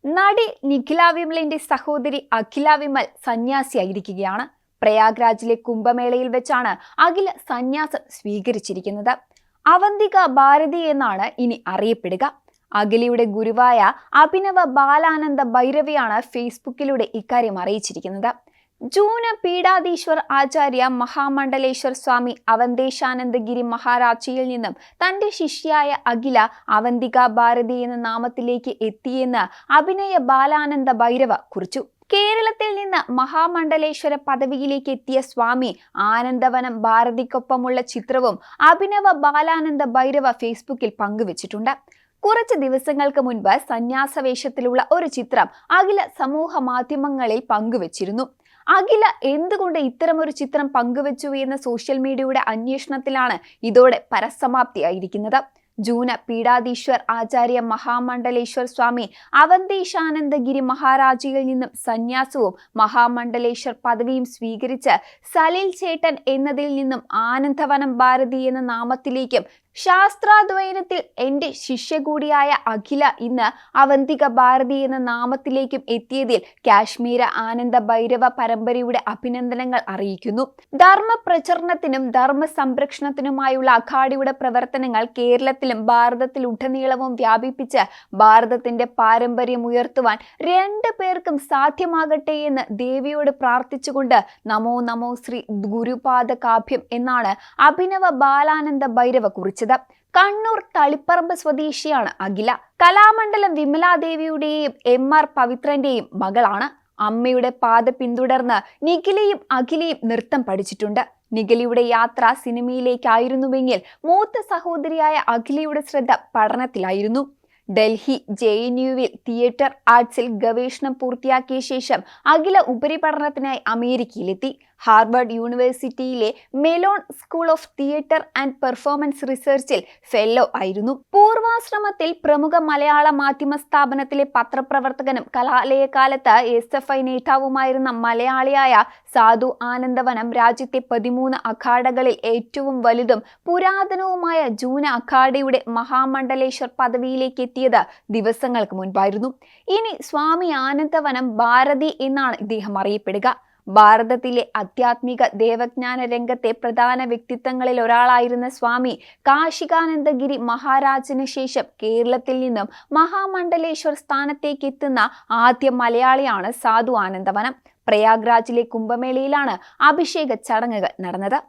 നടി നിഖില വിമലിന്റെ സഹോദരി അഖില വിമൽ സന്യാസിയായിരിക്കുകയാണ്. പ്രയാഗ്രാജിലെ കുംഭമേളയിൽ വെച്ചാണ് അഖില സന്യാസം സ്വീകരിച്ചിരിക്കുന്നത്. അവന്തിക ഭാരതി എന്നാണ് ഇനി അറിയപ്പെടുക. അഖിലയുടെ ഗുരുവായ അഭിനവ ബാലാനന്ദ ഭൈരവിയാണ് ഫേസ്ബുക്കിലൂടെ ഇക്കാര്യം അറിയിച്ചിരിക്കുന്നത്. ജൂന പീഠാധീശ്വർ ആചാര്യ മഹാമണ്ഡലേശ്വർ സ്വാമി അവന്തേശാനന്ദഗിരി മഹാരാജിയിൽ നിന്നും തന്റെ ശിഷ്യായ അഖില അവന്തിക ഭാരതി എന്ന നാമത്തിലേക്ക് എത്തിയെന്ന് അഭിനയ ബാലാനന്ദ ഭൈരവ കുറിച്ചു. കേരളത്തിൽ നിന്ന് മഹാമണ്ഡലേശ്വര പദവിയിലേക്ക് എത്തിയ സ്വാമി ആനന്ദവനം ഭാരതിക്കൊപ്പമുള്ള ചിത്രവും അഭിനവ ബാലാനന്ദ ഭൈരവ ഫേസ്ബുക്കിൽ പങ്കുവച്ചിട്ടുണ്ട്. കുറച്ച് ദിവസങ്ങൾക്ക് മുൻപ് സന്യാസവേഷത്തിലുള്ള ഒരു ചിത്രം അഖില സമൂഹ മാധ്യമങ്ങളിൽ പങ്കുവച്ചിരുന്നു. അഖില എന്തുകൊണ്ട് ഇത്തരമൊരു ചിത്രം പങ്കുവച്ചു എന്ന സോഷ്യൽ മീഡിയയുടെ അന്വേഷണത്തിലാണ് ഇതോടെ പരസമാപ്തിയായിരിക്കുന്നത്. ജൂന പീഠാധീശ്വർ ആചാര്യ മഹാമണ്ഡലേശ്വർ സ്വാമി അവന്തേശാനന്ദഗിരി മഹാരാജിയിൽ നിന്നും സന്യാസവും മഹാമണ്ഡലേശ്വർ പദവിയും സ്വീകരിച്ച് സലിൽ ചേട്ടൻ എന്നതിൽ നിന്നും ആനന്ദവനം ഭാരതി എന്ന നാമത്തിലേക്കും ശാസ്ത്രാധ്വയനത്തിൽ എന്റെ ശിഷ്യ കൂടിയായ അഖില ഇന്ന് അവന്തിക ഭാരതി എന്ന നാമത്തിലേക്കും എത്തിയതിൽ കാശ്മീര ആനന്ദ ഭൈരവ പരമ്പരയുടെ അഭിനന്ദനങ്ങൾ അറിയിക്കുന്നു. ധർമ്മ പ്രചരണത്തിനും ധർമ്മ സംരക്ഷണത്തിനുമായുള്ള അഖാഡയുടെ പ്രവർത്തനങ്ങൾ കേരളത്തിലും ഭാരതത്തിലുടനീളവും വ്യാപിപ്പിച്ച് ഭാരതത്തിന്റെ പാരമ്പര്യം ഉയർത്തുവാൻ രണ്ടു പേർക്കും സാധ്യമാകട്ടെ എന്ന് ദേവിയോട് പ്രാർത്ഥിച്ചുകൊണ്ട് നമോ നമോ ശ്രീ ഗുരുപാദ കാഭ്യം എന്നാണ് അഭിനവ ബാലാനന്ദ ഭൈരവ കുറിച്ചത്. കണ്ണൂർ തളിപ്പറമ്പ് സ്വദേശിയാണ് അഖില. കലാമണ്ഡലം വിമലാദേവിയുടെയും MR പവിത്രന്റെയും മകളാണ്. അമ്മയുടെ പാത പിന്തുടർന്ന് നിഖിലയും അഖിലയും നൃത്തം പഠിച്ചിട്ടുണ്ട്. നിഖിലയുടെ യാത്ര സിനിമയിലേക്കായിരുന്നുവെങ്കിൽ മൂത്ത സഹോദരിയായ അഖിലയുടെ ശ്രദ്ധ പഠനത്തിലായിരുന്നു. ഡൽഹി JNUവിൽ തിയേറ്റർ ആർട്സിൽ ഗവേഷണം പൂർത്തിയാക്കിയ ശേഷം അഖില ഉപരിപഠനത്തിനായി അമേരിക്കയിലെത്തി. ഹാർവർഡ് യൂണിവേഴ്സിറ്റിയിലെ Mellon school of theatre and performance റിസർച്ചിൽ ഫെല്ലോ ആയിരുന്നു. പൂർവാശ്രമത്തിൽ പ്രമുഖ മലയാള മാധ്യമ സ്ഥാപനത്തിലെ പത്രപ്രവർത്തകനും കലാലയകാലത്ത് SFI നേതാവുമായിരുന്ന മലയാളിയായ സാധു ആനന്ദവനം രാജ്യത്തെ 13 അഖാഡകളിൽ ഏറ്റവും വലുതും പുരാതനവുമായ ജൂന അഖാഡയുടെ മഹാമണ്ഡലേശ്വർ പദവിയിലേക്ക് എത്തിയത് ദിവസങ്ങൾക്ക് മുൻപായിരുന്നു. ഇനി സ്വാമി ആനന്ദവനം ഭാരതി എന്നാണ് ഇദ്ദേഹം അറിയപ്പെടുക. ഭാരതത്തിലെ ആധ്യാത്മിക ദേവജ്ഞാന രംഗത്തെ പ്രധാന വ്യക്തിത്വങ്ങളിൽ ഒരാളായിരുന്ന സ്വാമി കാശികാനന്ദഗിരി മഹാരാജിന് ശേഷം കേരളത്തിൽ നിന്നും മഹാമണ്ഡലേശ്വർ സ്ഥാനത്തേക്ക് എത്തുന്ന ആദ്യ മലയാളിയാണ് സാധു ആനന്ദവനം. പ്രയാഗ്രാജിലെ കുംഭമേളയിലാണ് അഭിഷേക ചടങ്ങുകൾ നടന്നത്.